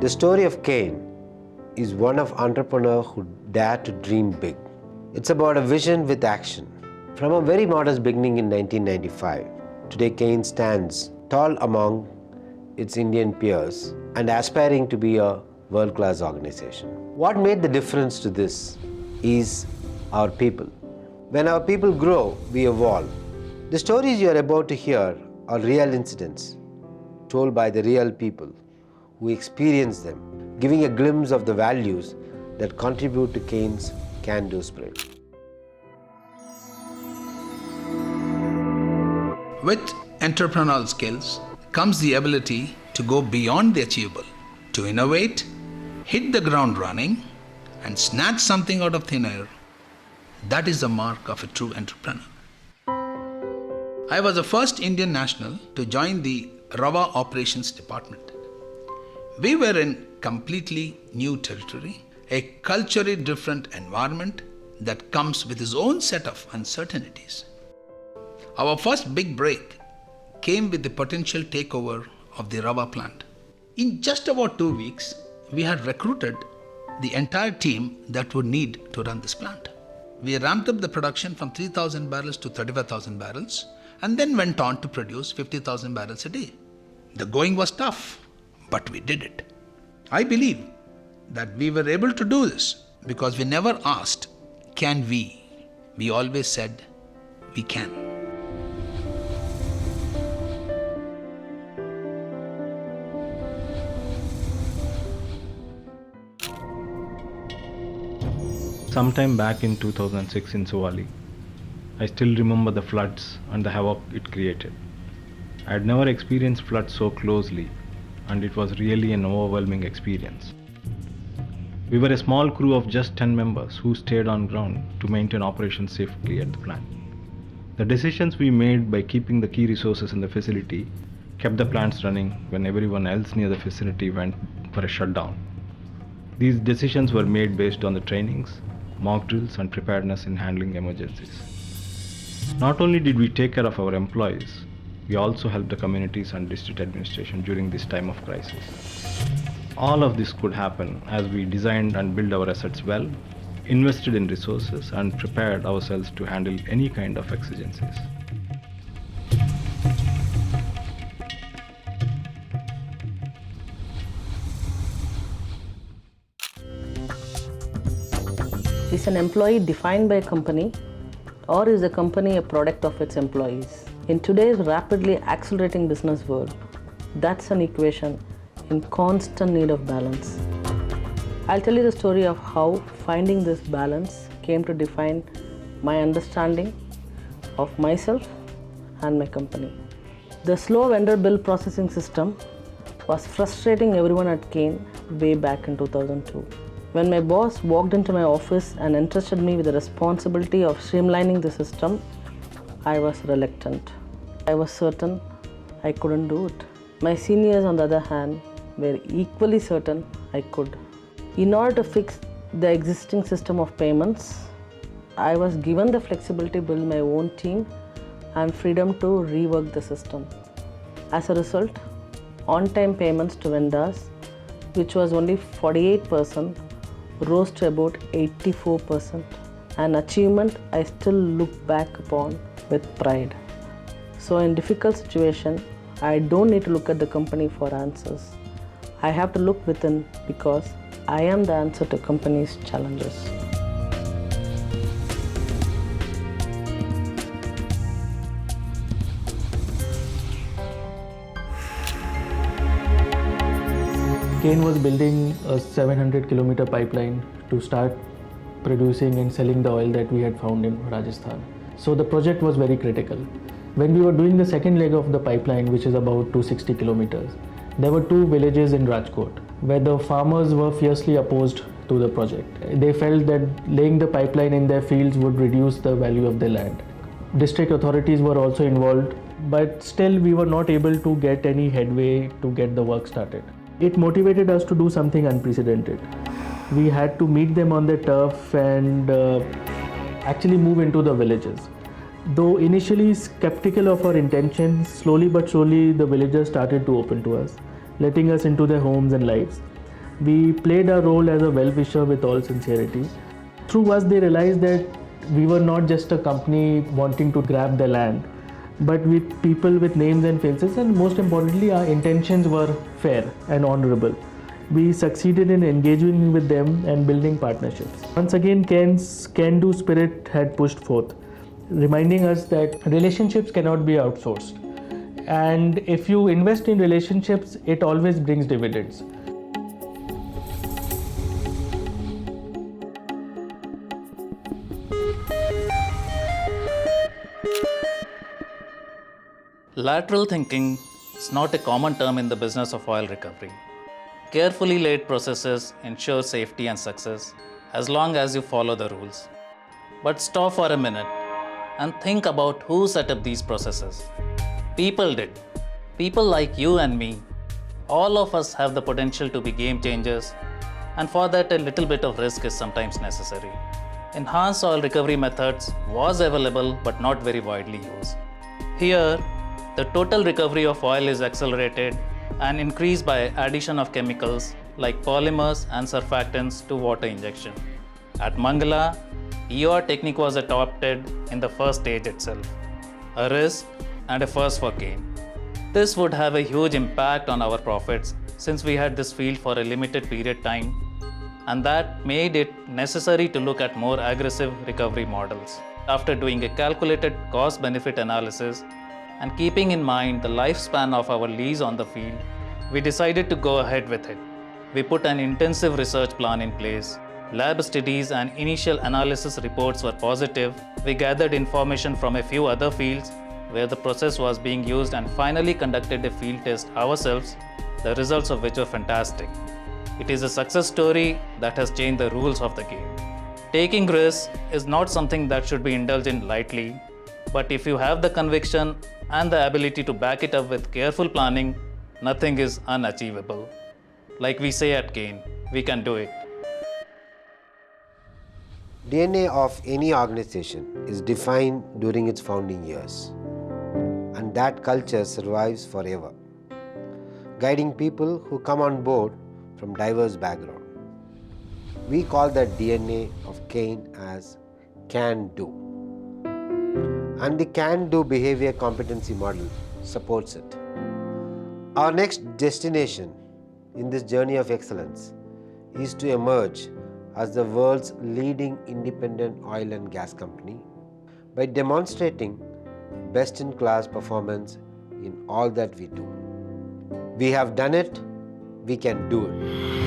The story of Cain is one of entrepreneur who dared to dream big. It's about a vision with action. From a very modest beginning in 1995, today Cain stands tall among its Indian peers and aspiring to be a world-class organization. What made the difference to this is our people. When our people grow, we evolve. The stories you are about to hear are real incidents told by the real people who experience them, giving a glimpse of the values that contribute to Cain's can-do spirit. With entrepreneurial skills comes the ability to go beyond the achievable, to innovate, hit the ground running, and snatch something out of thin air. That is the mark of a true entrepreneur. I was the first Indian national to join the Rava Operations Department. We were in completely new territory, a culturally different environment that comes with its own set of uncertainties. Our first big break came with the potential takeover of the Rava plant. In just about 2 weeks, we had recruited the entire team that would need to run this plant. We ramped up the production from 3,000 barrels to 35,000 barrels and then went on to produce 50,000 barrels a day. The going was tough, but we did it. I believe that we were able to do this because we never asked, can we? We always said, we can. Sometime back in 2006 in Suwali, I still remember the floods and the havoc it created. I had never experienced floods so closely, and it was really an overwhelming experience. We were a small crew of just 10 members who stayed on ground to maintain operations safely at the plant. The decisions we made by keeping the key resources in the facility kept the plants running when everyone else near the facility went for a shutdown. These decisions were made based on the trainings, mock drills, and preparedness in handling emergencies. Not only did we take care of our employees, we also helped the communities and district administration during this time of crisis. All of this could happen as we designed and built our assets well, invested in resources, and prepared ourselves to handle any kind of exigencies. Is an employee defined by a company, or is the company a product of its employees? In today's rapidly accelerating business world, that's an equation in constant need of balance. I'll tell you the story of how finding this balance came to define my understanding of myself and my company. The slow vendor bill processing system was frustrating everyone at Cain way back in 2002. When my boss walked into my office and entrusted me with the responsibility of streamlining the system, I was reluctant. I was certain I couldn't do it. My seniors, on the other hand, were equally certain I could. In order to fix the existing system of payments, I was given the flexibility to build my own team and freedom to rework the system. As a result, on-time payments to vendors, which was only 48%, rose to about 84%, an achievement I still look back upon with pride. So in difficult situation, I don't need to look at the company for answers. I have to look within because I am the answer to company's challenges. Cain was building a 700-kilometer pipeline to start producing and selling the oil that we had found in Rajasthan. So the project was very critical. When we were doing the second leg of the pipeline, which is about 260 kilometers, there were 2 villages in Rajkot where the farmers were fiercely opposed to the project. They felt that laying the pipeline in their fields would reduce the value of their land. District authorities were also involved, but still we were not able to get any headway to get the work started. It motivated us to do something unprecedented. We had to meet them on their turf and actually move into the villages. Though initially skeptical of our intentions, slowly but surely the villagers started to open to us, letting us into their homes and lives. We played our role as a well-wisher with all sincerity. Through us, they realized that we were not just a company wanting to grab the land, but with people with names and faces, and most importantly, our intentions were fair and honorable. We succeeded in engaging with them and building partnerships. Once again, Ken's can-do spirit had pushed forth, reminding us that relationships cannot be outsourced. And if you invest in relationships, it always brings dividends. Lateral thinking is not a common term in the business of oil recovery. Carefully laid processes ensure safety and success as long as you follow the rules. But stop for a minute and think about who set up these processes. People did. People like you and me. All of us have the potential to be game changers, and for that a little bit of risk is sometimes necessary. Enhanced oil recovery methods was available but not very widely used. Here, the total recovery of oil is accelerated and increased by addition of chemicals like polymers and surfactants to water injection. At Mangala, EOR technique was adopted in the first stage itself, a risk and a first for Kane. This would have a huge impact on our profits since we had this field for a limited period time, and that made it necessary to look at more aggressive recovery models. After doing a calculated cost-benefit analysis and keeping in mind the lifespan of our lease on the field, we decided to go ahead with it. We put an intensive research plan in place. Lab studies and initial analysis reports were positive. We gathered information from a few other fields where the process was being used and finally conducted a field test ourselves, the results of which were fantastic. It is a success story that has changed the rules of the game. Taking risks is not something that should be indulged in lightly, but if you have the conviction and the ability to back it up with careful planning, nothing is unachievable. Like we say at Kane, we can do it. DNA of any organization is defined during its founding years, and that culture survives forever, guiding people who come on board from diverse backgrounds. We call that DNA of Kane as can do, and the can do behavior competency model supports it. Our next destination in this journey of excellence is to emerge as the world's leading independent oil and gas company by demonstrating best-in-class performance in all that we do. We have done it, we can do it.